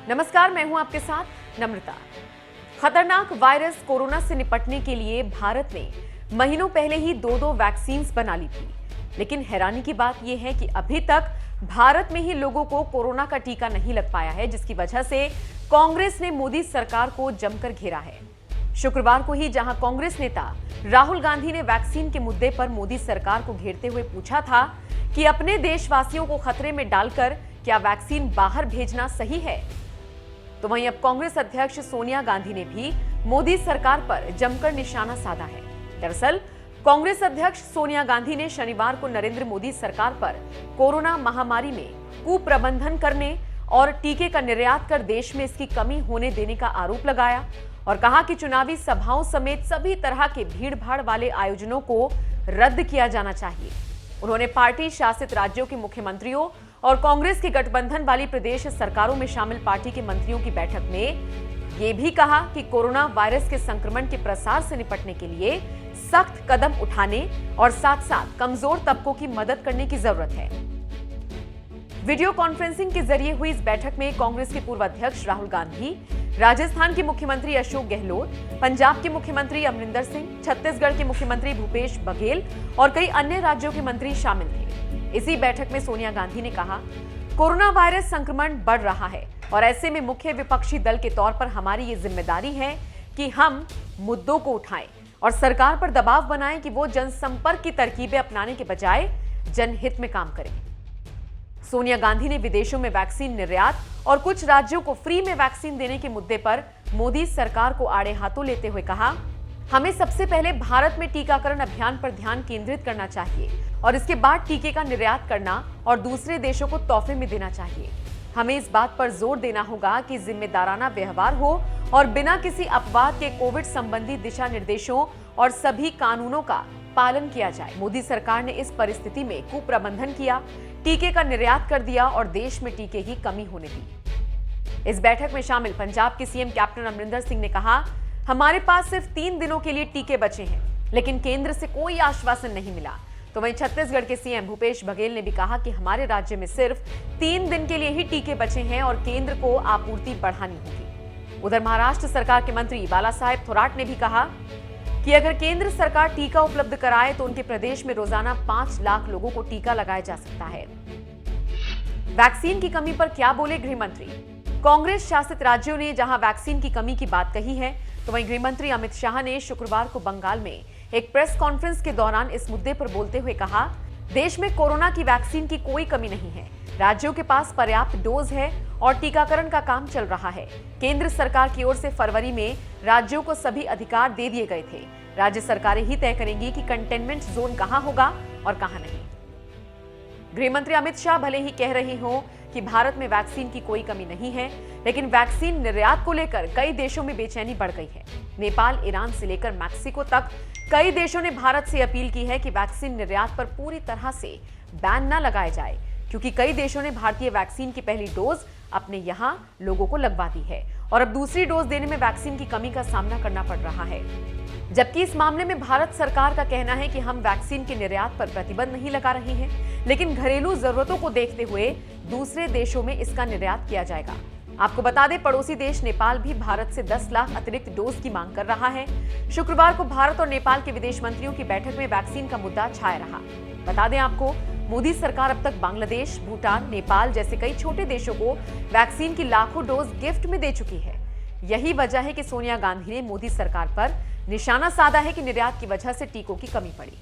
नमस्कार, मैं हूं आपके साथ नम्रता। खतरनाक वायरस कोरोना से निपटने के लिए भारत ने महीनों पहले ही दो वैक्सीन बना ली थी, लेकिन हैरानी की बात यह है कि अभी तक भारत में ही लोगों को कोरोना का टीका नहीं लग पाया है, जिसकी वजह से कांग्रेस ने मोदी सरकार को जमकर घेरा है। शुक्रवार को ही जहां कांग्रेस नेता राहुल गांधी ने वैक्सीन के मुद्दे पर मोदी सरकार को घेरते हुए पूछा था कि अपने देशवासियों को खतरे में डालकर क्या वैक्सीन बाहर भेजना सही है, तो वहीं अब कांग्रेस अध्यक्ष सोनिया गांधी ने भी मोदी सरकार पर जमकर निशाना साधा है। दरअसल कांग्रेस अध्यक्ष सोनिया गांधी ने शनिवार को नरेंद्र मोदी सरकार पर कोरोना महामारी में कुप्रबंधन करने और टीके का निर्यात कर देश में इसकी कमी होने देने का आरोप लगाया और कहा कि चुनावी सभाओं समेत सभी तरह के भीड़-भाड़ वाले आयोजनों को रद्द किया जाना चाहिए। उन्होंने पार्टी शासित राज्यों के मुख्यमंत्रियों और कांग्रेस के गठबंधन वाली प्रदेश सरकारों में शामिल पार्टी के मंत्रियों की बैठक में यह भी कहा कि कोरोना वायरस के संक्रमण के प्रसार से निपटने के लिए सख्त कदम उठाने और साथ-साथ कमजोर तबकों की मदद करने की जरूरत है। वीडियो कॉन्फ्रेंसिंग के जरिए हुई इस बैठक में कांग्रेस के पूर्व अध्यक्ष राहुल गांधी, राजस्थान के मुख्यमंत्री अशोक गहलोत, पंजाब के मुख्यमंत्री अमरिंदर सिंह, छत्तीसगढ़ के मुख्यमंत्री भूपेश बघेल और कई अन्य राज्यों के मंत्री शामिल थे। इसी बैठक में सोनिया गांधी ने कहा, कोरोना वायरस संक्रमण बढ़ रहा है और ऐसे में मुख्य विपक्षी दल के तौर पर हमारी ये जिम्मेदारी है कि हम मुद्दों को उठाएं और सरकार पर दबाव बनाएं कि वो जनसंपर्क की तरकीबें अपनाने के बजाय जनहित में काम करें। सोनिया गांधी ने विदेशों में वैक्सीन निर्यात और कुछ राज्यों को फ्री में वैक्सीन देने के मुद्दे पर मोदी सरकार को आड़े हाथों लेते हुए कहा, हमें सबसे पहले भारत में टीकाकरण अभियान पर ध्यान केंद्रित करना चाहिए और इसके बाद टीके का निर्यात करना और दूसरे देशों को तोहफे में देना चाहिए। हमें इस बात पर जोर देना होगा कि जिम्मेदाराना व्यवहार हो और बिना किसी अपवाद के कोविड संबंधी दिशा निर्देशों और सभी कानूनों का पालन किया जाए। मोदी सरकार ने इस परिस्थिति में कुप्रबंधन किया, टीके का निर्यात कर दिया और देश में टीके की कमी होने दी। इस बैठक में शामिल पंजाब के सीएम कैप्टन अमरिंदर सिंह ने कहा, हमारे पास सिर्फ 3 दिनों के लिए टीके बचे हैं, लेकिन केंद्र से कोई आश्वासन नहीं मिला। तो वहीं छत्तीसगढ़ के सीएम भूपेश बघेल ने भी कहा कि हमारे राज्य में सिर्फ 3 दिन के लिए ही टीके बचे हैं और केंद्र को आपूर्ति बढ़ानी होगी। उधर महाराष्ट्र सरकार के मंत्री बालासाहेब थोराट ने भी कहा कि अगर केंद्र सरकार टीका उपलब्ध कराए तो उनके प्रदेश में रोजाना 5 लाख लोगों को टीका लगाया जा सकता है। वैक्सीन की कमी पर क्या बोले गृह मंत्री? कांग्रेस शासित राज्यों ने जहां वैक्सीन की कमी की बात कही है, तो वहीं गृह मंत्री अमित शाह ने शुक्रवार को बंगाल में एक प्रेस कॉन्फ्रेंस के दौरान इस मुद्दे पर बोलते हुए कहा, देश में कोरोना की वैक्सीन की कोई कमी नहीं है, राज्यों के पास पर्याप्त डोज है और टीकाकरण का काम चल रहा है। केंद्र सरकार की ओर से फरवरी में राज्यों को सभी अधिकार दे दिए गए थे। राज्य सरकारें ही तय करेंगी कि कंटेनमेंट जोन कहां होगा और कहां नहीं। गृह मंत्री अमित शाह भले ही कह रहे हों कि भारत में वैक्सीन की कोई कमी नहीं है, लेकिन वैक्सीन निर्यात को लेकर कई देशों में बेचैनी बढ़ गई है। नेपाल, ईरान से लेकर मैक्सिको तक कई देशों ने भारत से अपील की है कि वैक्सीन निर्यात पर पूरी तरह से बैन न लगाया जाए, क्योंकि कई देशों ने भारतीय वैक्सीन की पहली डोज अपने यहां लोगों को लगवा दी है और अब दूसरी डोज देने में वैक्सीन की कमी का सामना करना पड़ रहा है। जबकि इस मामले में भारत सरकार का कहना है कि हम वैक्सीन के निर्यात पर प्रतिबंध नहीं लगा रहे हैं, लेकिन घरेलू जरूरतों को देखते हुए दूसरे देशों में इसका निर्यात किया जाएगा। आपको बता दें, पड़ोसी देश नेपाल भी भारत से 10 लाख अतिरिक्त डोज की मांग कर रहा है। शुक्रवार को भारत और नेपाल के विदेश मंत्रियों की बैठक में वैक्सीन का मुद्दा छाया रहा। बता दें आपको, मोदी सरकार अब तक बांग्लादेश, भूटान, नेपाल जैसे कई छोटे देशों को वैक्सीन की लाखों डोज गिफ्ट में दे चुकी है। यही वजह है कि सोनिया गांधी ने मोदी सरकार पर निशाना साधा है कि निर्यात की वजह से टीकों की कमी पड़ी।